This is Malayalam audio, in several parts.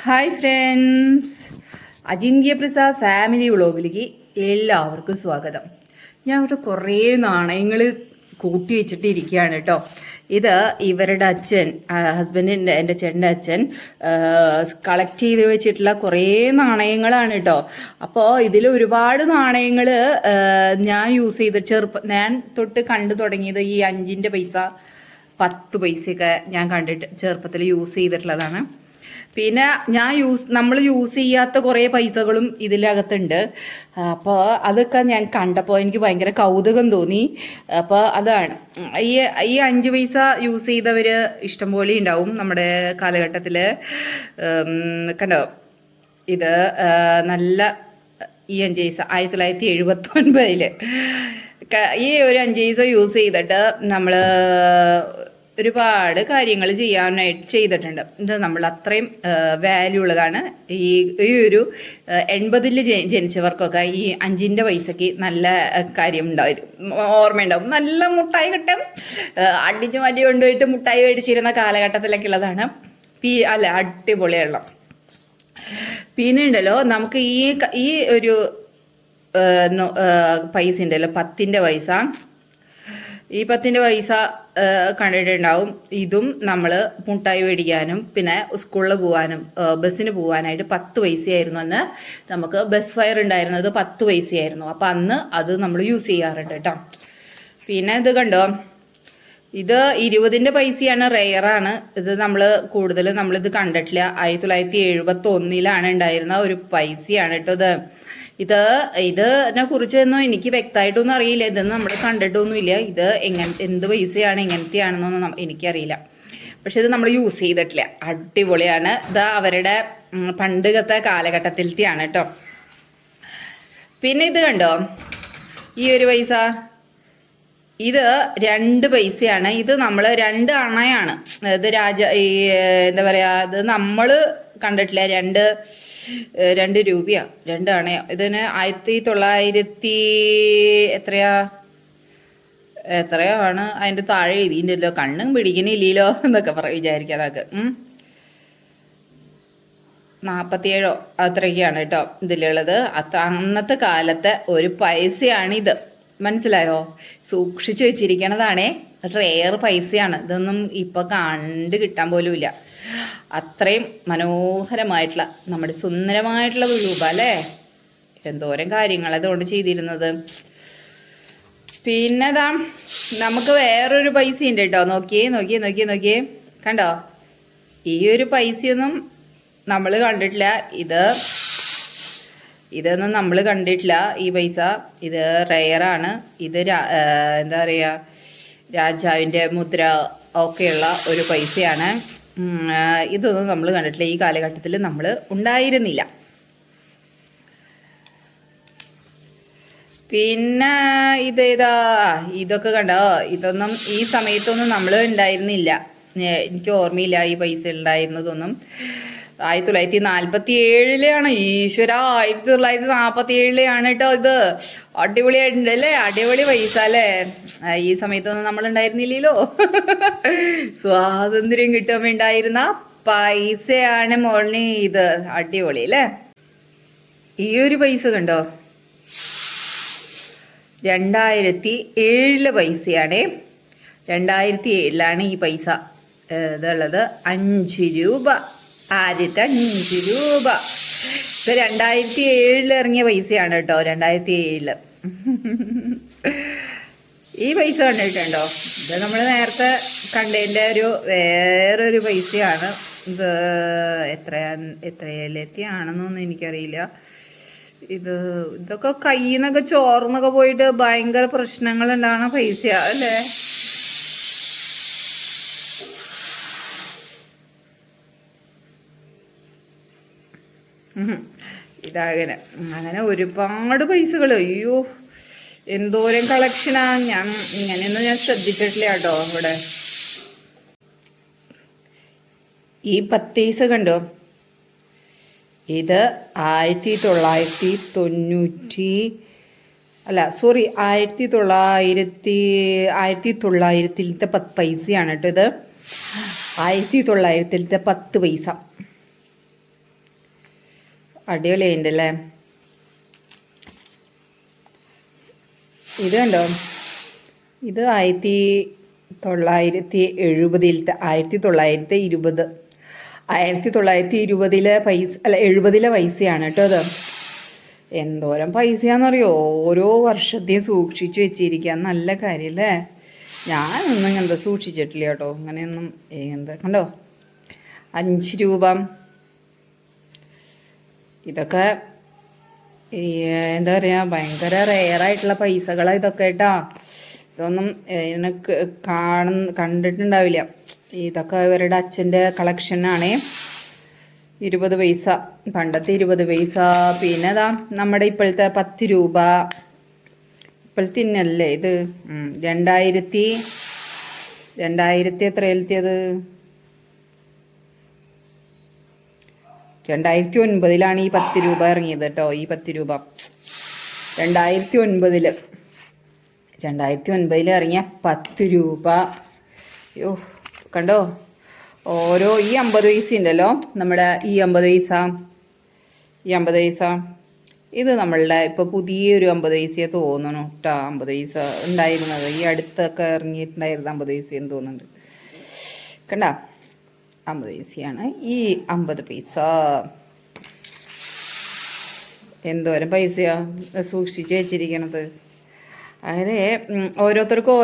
ഹായ് ഫ്രണ്ട്സ്, അജിന്ത്യ പ്രസാദ് ഫാമിലി വ്ളോഗിലേക്ക് എല്ലാവർക്കും സ്വാഗതം. ഞാൻ ഇവിടെ കുറേ നാണയങ്ങൾ കൂട്ടി വെച്ചിട്ടിരിക്കുകയാണ് കേട്ടോ. ഇത് ഇവരുടെ അച്ഛൻ, ഹസ്ബൻഡിൻ്റെ, എൻ്റെ ചേട്ടൻ്റെ അച്ഛൻ കളക്ട് ചെയ്ത് വെച്ചിട്ടുള്ള കുറേ നാണയങ്ങളാണ് കേട്ടോ. അപ്പോൾ ഇതിൽ ഒരുപാട് നാണയങ്ങൾ ഞാൻ യൂസ് ചെയ്ത് ഞാൻ തൊട്ട് കണ്ടു തുടങ്ങിയത് ഈ 5 പൈസ 10 പൈസയൊക്കെ ഞാൻ കണ്ടിട്ട് ചെറുപ്പത്തിൽ യൂസ് ചെയ്തിട്ടുള്ളതാണ്. പിന്നെ നമ്മൾ യൂസ് ചെയ്യാത്ത കുറേ പൈസകളും ഇതിലകത്തുണ്ട്. അപ്പോൾ അതൊക്കെ ഞാൻ കണ്ടപ്പോൾ എനിക്ക് ഭയങ്കര കൗതുകം തോന്നി. അപ്പോൾ അതാണ് ഈ 5 പൈസ യൂസ് ചെയ്തവർ ഇഷ്ടംപോലെ ഉണ്ടാവും നമ്മുടെ കാലഘട്ടത്തിൽ. കണ്ടോ, ഇത് നല്ല ഈ 5 പൈസ 1979 ഈ ഒരു 5 പൈസ യൂസ് ചെയ്തിട്ട് നമ്മൾ ഒരുപാട് കാര്യങ്ങൾ ചെയ്യാനായിട്ട് ചെയ്തിട്ടുണ്ട്. ഇത് നമ്മൾ അത്രയും വാല്യൂ ഉള്ളതാണ്. ഈ ഒരു 80-ൽ ജനിച്ചവർക്കൊക്കെ ഈ 5 പൈസയ്ക്ക് നല്ല കാര്യം ഓർമ്മയുണ്ടാവും. നല്ല മുട്ടായി കിട്ടും. അടിച്ചു മാറ്റി കൊണ്ടുപോയിട്ട് മുട്ടായി മേടിച്ചിരുന്ന കാലഘട്ടത്തിലൊക്കെ ഉള്ളതാണ്. അടിപൊളിയുള്ള. പിന്നെ ഉണ്ടല്ലോ, നമുക്ക് ഈ ഒരു പൈസ ഉണ്ടല്ലോ, 10 പൈസ, ഈ 10 പൈസ കണ്ടിട്ടുണ്ടാവും. ഇതും നമ്മൾ മുട്ടായി മേടിക്കാനും പിന്നെ സ്കൂളിൽ പോകാനും ബസ്സിന് പോകാനായിട്ട് 10 പൈസയായിരുന്നു അന്ന് നമുക്ക് ബസ് ഫെയർ ഉണ്ടായിരുന്നത്. 10 പൈസയായിരുന്നു. അപ്പം അന്ന് അത് നമ്മൾ യൂസ് ചെയ്യാറുണ്ട് കേട്ടോ. പിന്നെ ഇത് കണ്ടോ, ഇത് 20 പൈസയാണ്, റെയറാണ്. ഇത് നമ്മളിത് കണ്ടിട്ടില്ല. 1971 ഉണ്ടായിരുന്ന ഒരു പൈസയാണ് കേട്ടോ ഇതിനെ കുറിച്ചൊന്നും എനിക്ക് വ്യക്തമായിട്ടൊന്നും അറിയില്ല. ഇതൊന്നും നമ്മൾ കണ്ടിട്ടൊന്നുമില്ല. ഇത് എന്ത് പൈസയാണ്, എങ്ങനത്തെയാണെന്നൊന്നും എനിക്കറിയില്ല. പക്ഷെ ഇത് നമ്മൾ യൂസ് ചെയ്തിട്ടില്ല. അടിപൊളിയാണ്. ഇത് അവരുടെ പണ്ടത്തെ കാലഘട്ടത്തിലത്തെയാണ് കേട്ടോ. പിന്നെ ഇത് കണ്ടോ, ഈ ഒരു പൈസ, ഇത് 2 പൈസയാണ്. ഇത് നമ്മൾ 2 അണയാണ്. ഇത് എന്താ പറയുക, ഇത് നമ്മൾ കണ്ടിട്ടില്ല. 2 രൂപയോ 2 അണയോ. ഇതിന് 1900 എത്രയാണ് അതിൻ്റെ താഴെ എഴുതിയിട്ടുണ്ടല്ലോ. കണ്ണും പിടിക്കണില്ലല്ലോ എന്നൊക്കെ വിചാരിക്കാം. അതൊക്കെ 47 അത്രയൊക്കെയാണ് കേട്ടോ ഇതിലുള്ളത്. അന്നത്തെ കാലത്തെ ഒരു പൈസയാണിത്. മനസ്സിലായോ? സൂക്ഷിച്ചു വെച്ചിരിക്കണതാണേ. റെയർ പൈസയാണ്. ഇതൊന്നും ഇപ്പൊ കണ്ടു കിട്ടാൻ പോലും ഇല്ല. അത്രയും മനോഹരമായിട്ടുള്ള നമ്മുടെ സുന്ദരമായിട്ടുള്ള രൂപ അല്ലേ. എന്തോരം കാര്യങ്ങൾ അതുകൊണ്ട് ചെയ്തിരുന്നത്. പിന്നെ നമുക്ക് വേറൊരു പൈസ ഉണ്ട് കേട്ടോ. നോക്കിയേ കണ്ടോ. ഈ ഒരു പൈസയൊന്നും നമ്മൾ കണ്ടിട്ടില്ല. ഇതൊന്നും നമ്മൾ കണ്ടിട്ടില്ല. ഈ പൈസ ഇത് റെയറാണ്. ഇത് എന്താ പറയുക, രാജാവിൻ്റെ മുദ്ര ഒക്കെയുള്ള ഒരു പൈസയാണ്. ഇതൊന്നും നമ്മൾ കണ്ടിട്ടില്ല. ഈ കാലഘട്ടത്തിൽ നമ്മൾ ഉണ്ടായിരുന്നില്ല. പിന്നെ ഇതൊക്കെ കണ്ടോ. ഇതൊന്നും ഈ സമയത്തൊന്നും നമ്മൾ ഉണ്ടായിരുന്നില്ല. എനിക്ക് ഓർമ്മയില്ല ഈ പൈസ ഉണ്ടായിരുന്നതൊന്നും. 1947 ഈശ്വര, 1947 കേട്ടോ ഇത്. അടിപൊളിയായിട്ടുണ്ട് അല്ലേ. അടിപൊളി പൈസ അല്ലേ. ഈ സമയത്തൊന്നും നമ്മൾ ഉണ്ടായിരുന്നില്ലല്ലോ. സ്വാതന്ത്ര്യം കിട്ടുമ്പോൾ ഉണ്ടായിരുന്ന പൈസയാണ് മോളിന് ഇത്. അടിപൊളി അല്ലേ. ഈ ഒരു പൈസ കണ്ടോ, 2007 പൈസയാണേ. 2007 ഈ പൈസ ഇതുള്ളത്. 5 രൂപ. ആദ്യത്തെ 5 രൂപ. ഇത് 2007 ഇറങ്ങിയ പൈസയാണ് കേട്ടോ. 2007 ഈ പൈസ കണ്ടിട്ടുണ്ടോ. ഇത് നമ്മൾ നേരത്തെ കണ്ടതിൻ്റെ വേറൊരു പൈസയാണ്. ഇത് എത്രയിലെത്തിയാണെന്നൊന്നും എനിക്കറിയില്ല. ഇതൊക്കെ കയ്യിൽ നിന്നൊക്കെ ചോർന്നൊക്കെ പോയിട്ട് ഭയങ്കര പ്രശ്നങ്ങൾ ഉണ്ടാകുന്ന പൈസയാ അല്ലേ. അങ്ങനെ ഒരുപാട് പൈസകൾ. അയ്യോ, എന്തോരം കളക്ഷനാ. ഇങ്ങനെയൊന്നും ഞാൻ ശ്രദ്ധിച്ചിട്ടില്ല കേട്ടോ. ഇവിടെ ഈ 10 പൈസ കണ്ടോ. ഇത് 1900-ത്തെ 10 പൈസയാണ് കേട്ടോ. ഇത് 1900-ത്തെ 10 പൈസ. അടിപൊളിയുണ്ടല്ലേ. ഇത് കണ്ടോ, ഇത് 1970 1920 പൈസ അല്ല 70 പൈസയാണ് കേട്ടോ. അത് എന്തോരം പൈസയാണെന്നറിയോ, ഓരോ വർഷത്തെയും സൂക്ഷിച്ച് വെച്ചിരിക്കുക. നല്ല കാര്യമല്ലേ. ഞാനൊന്നും ഇങ്ങനത്തെ സൂക്ഷിച്ചിട്ടില്ല കേട്ടോ, അങ്ങനെയൊന്നും. എന്താ കണ്ടോ, 5 രൂപ. ഇതൊക്കെ എന്താ പറയുക, ഭയങ്കര റെയറായിട്ടുള്ള പൈസകളാണ് ഇതൊക്കെ കേട്ടോ. ഇതൊന്നും എനിക്ക് കണ്ടിട്ടുണ്ടാവില്ല. ഇതൊക്കെ ഇവരുടെ അച്ഛൻ്റെ കളക്ഷനാണേ. 20 പൈസ, പണ്ടത്തെ 20 പൈസ. പിന്നെ അതാ നമ്മുടെ ഇപ്പോഴത്തെ 10 രൂപ. ഇപ്പോഴത്തെ ഇന്നല്ലേ ഇത്. 2000 എത്രയിലെത്തിയത്? 2009 ഈ 10 രൂപ ഇറങ്ങിയത് കേട്ടോ. ഈ 10 രൂപ 2009 ഇറങ്ങിയ 10 രൂപ. അയ്യോ കണ്ടോ, ഓരോ ഈ 50 പൈസ ഉണ്ടല്ലോ, നമ്മുടെ ഈ 50 പൈസ ഇത് നമ്മളുടെ ഇപ്പോൾ പുതിയൊരു 50 പൈസയെ തോന്നണു കേട്ടോ. 50 പൈസ ഉണ്ടായിരുന്നത് ഈ അടുത്തൊക്കെ ഇറങ്ങിയിട്ടുണ്ടായിരുന്നത് 50 പൈസയെന്ന് തോന്നുന്നുണ്ട്. കണ്ട, 50 പൈസയാണ് ഈ 50 പൈസ. എന്തോരം പൈസയാ സൂക്ഷിച്ച് വെച്ചിരിക്കണത്. അങ്ങനെ ഓരോരുത്തർക്കും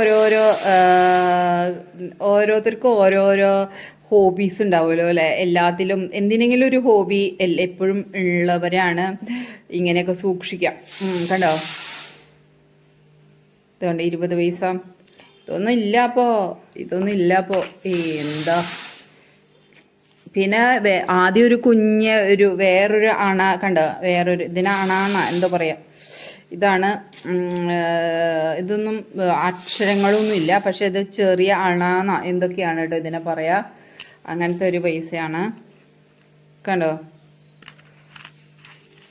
ഓരോരോ ഹോബീസ് ഉണ്ടാവുമല്ലോ അല്ലേ. എല്ലാത്തിലും എന്തിനെങ്കിലും ഒരു ഹോബി എപ്പോഴും ഉള്ളവരാണ് ഇങ്ങനെയൊക്കെ സൂക്ഷിക്കാം. കണ്ടോ, ഇതുകൊണ്ട് 20 പൈസ. ഇതൊന്നും ഇല്ല അപ്പോൾ എന്താ. പിന്നെ ആദ്യം ഒരു വേറൊരു അണ കണ്ടോ, വേറൊരു ഇതിനാണാണ എന്തോ പറയാ. ഇതാണ്, ഇതൊന്നും അക്ഷരങ്ങളൊന്നുമില്ല, പക്ഷെ ഇത് ചെറിയ അണാന്ന എന്തൊക്കെയാണ് കേട്ടോ ഇതിനെ പറയാ. അങ്ങനത്തെ ഒരു പൈസയാണ് കണ്ടോ.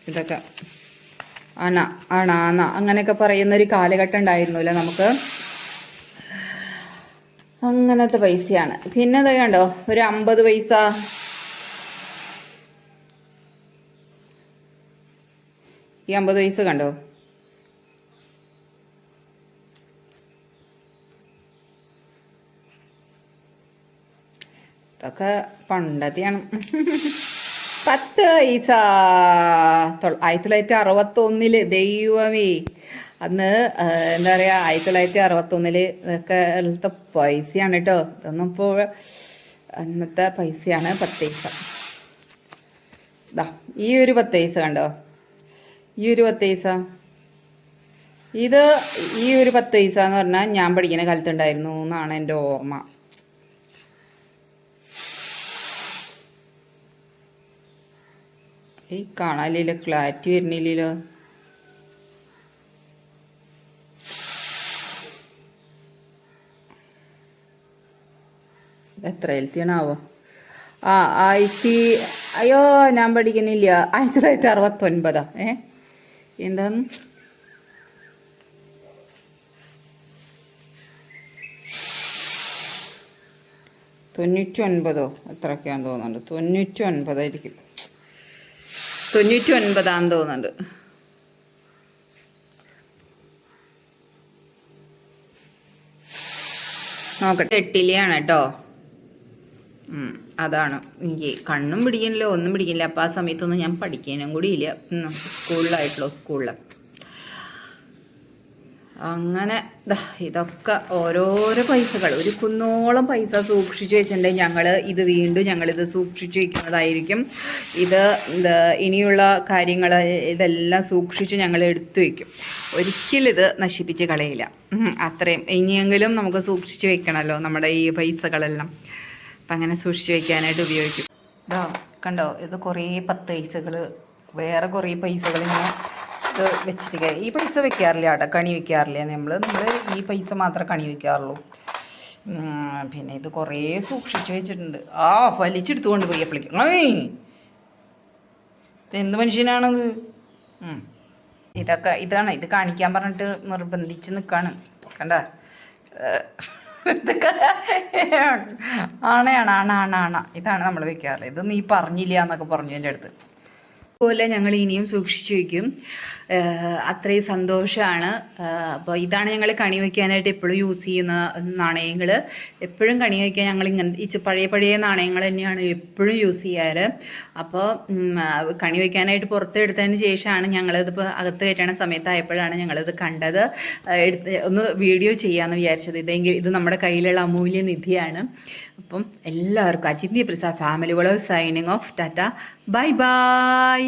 ഇതൊക്കെ അണാന്ന അങ്ങനെയൊക്കെ പറയുന്നൊരു കാലഘട്ടം ഉണ്ടായിരുന്നല്ലോ നമുക്ക്. അങ്ങനത്തെ പൈസയാണ്. പിന്നെ ഇത് കണ്ടോ, ഒരു 50 പൈസ. ഈ 50 പൈസ കണ്ടോ, ഇതൊക്കെ പണ്ടത്തെയാണ്. 10 പൈസ 1961. ദൈവമേ, അന്ന് എന്താ പറയുക, 1961 ഇതൊക്കെ ഉള്ളത്തെ പൈസയാണ് കേട്ടോ. ഇതൊന്നും ഇപ്പോൾ അന്നത്തെ പൈസയാണ് 10 പൈസ. ഇതാ ഈ ഒരു 10 പൈസ കണ്ടോ, ഈ ഒരു 10 പൈസ. ഈ ഒരു 10 പൈസ എന്ന് പറഞ്ഞാൽ ഞാൻ പഠിക്കുന്ന കാലത്തുണ്ടായിരുന്നു എന്നാണ് എൻ്റെ ഓർമ്മ. ഈ കാണാനില്ലല്ലോ, ക്ലാരിറ്റി വരുന്നില്ലല്ലോ. എത്ര എഴുത്തിയാണാവോ. അയ്യോ ഞാൻ പഠിക്കുന്നില്ല. 1969. എന്താന്ന് 99 എത്രയൊക്കെയാണെന്ന് തോന്നുന്നുണ്ട്. 99 ആയിരിക്കും. 99 തോന്നുന്നുണ്ട്. നോക്കട്ടെ. 8ലെയാണ് കേട്ടോ. അതാണ്. എനിക്ക് കണ്ണും പിടിക്കുന്നില്ല, ഒന്നും പിടിക്കുന്നില്ല. അപ്പം ആ സമയത്തൊന്നും ഞാൻ പഠിക്കാനും കൂടി ഇല്ല. സ്കൂളിൽ അങ്ങനെ ഇതൊക്കെ ഓരോരോ പൈസകൾ, ഒരു കുന്നോളം പൈസ സൂക്ഷിച്ചു വെച്ചിട്ടുണ്ടെങ്കിൽ ഞങ്ങളിത് സൂക്ഷിച്ചു വെക്കുന്നതായിരിക്കും. ഇനിയുള്ള കാര്യങ്ങൾ ഇതെല്ലാം സൂക്ഷിച്ച് ഞങ്ങൾ എടുത്തു വയ്ക്കും. ഒരിക്കലും ഇത് നശിപ്പിച്ച് കളയില്ല. അത്രയും ഇനിയെങ്കിലും നമുക്ക് സൂക്ഷിച്ച് വെക്കണമല്ലോ നമ്മുടെ ഈ പൈസകളെല്ലാം. അപ്പം അങ്ങനെ സൂക്ഷിച്ച് വയ്ക്കാനായിട്ട് ഉപയോഗിക്കും. കണ്ടോ, ഇത് കുറേ 10 പൈസകൾ, വേറെ കുറേ പൈസകൾ ഇങ്ങനെ ഇത് വെച്ചിരിക്കുക. ഈ പൈസ വെക്കാറില്ല കേട്ടോ, കണി വെക്കാറില്ല. നമ്മൾ ഈ പൈസ മാത്രമേ കണി വെക്കാറുള്ളൂ. പിന്നെ ഇത് കുറേ സൂക്ഷിച്ച് വെച്ചിട്ടുണ്ട്. വലിച്ചെടുത്തുകൊണ്ട് പോയി അപ്പോഴേക്കും എന്ത് മനുഷ്യനാണത്. ഇത് കാണിക്കാൻ പറഞ്ഞിട്ട് നിർബന്ധിച്ച് നിൽക്കുകയാണ്. കണ്ട, ഇതൊക്കെ ആണ ഇതാണ് നമ്മൾ വെക്കാറില്ല. ഇത് നീ പറഞ്ഞില്ല എന്നൊക്കെ പറഞ്ഞു എൻ്റെ അടുത്ത്. പോലെ ഞങ്ങൾ ഇനിയും സൂക്ഷിച്ചു വയ്ക്കും. അത്രയും സന്തോഷമാണ്. അപ്പോൾ ഇതാണ് ഞങ്ങൾ കണി വയ്ക്കാനായിട്ട് എപ്പോഴും യൂസ് ചെയ്യുന്ന നാണയങ്ങൾ. എപ്പോഴും കണി വയ്ക്കാൻ ഞങ്ങൾ ഇങ്ങനെ പഴയ പഴയ നാണയങ്ങൾ തന്നെയാണ് എപ്പോഴും യൂസ് ചെയ്യാറ്. അപ്പോൾ കണി വയ്ക്കാനായിട്ട് പുറത്തെടുത്തതിന് ശേഷമാണ് ഞങ്ങളിതിപ്പോൾ അകത്ത് കയറ്റണ സമയത്തായപ്പോഴാണ് ഞങ്ങളിത് കണ്ടത്. ഒന്ന് വീഡിയോ ചെയ്യാമെന്ന് വിചാരിച്ചത്. ഇത് നമ്മുടെ കയ്യിലുള്ള അമൂല്യ നിധിയാണ്. അപ്പം എല്ലാവർക്കും അജിന്ത്യ Prasad family vlog signing off. Tata, bye by.